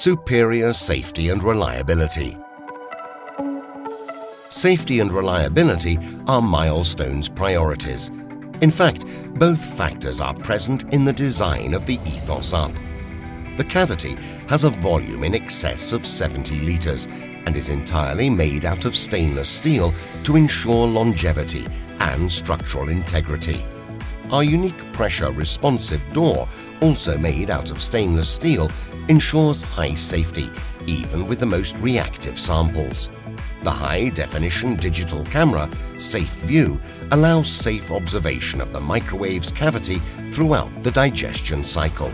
Superior safety and reliability. Safety and reliability are Milestone's priorities. In fact, both factors are present in the design of the ETHOS UP. The cavity has a volume in excess of 70 litres and is entirely made out of stainless steel to ensure longevity and structural integrity. Our unique pressure-responsive door, also made out of stainless steel, ensures high safety, even with the most reactive samples. The high-definition digital camera, Safe View, allows safe observation of the microwave's cavity throughout the digestion cycle.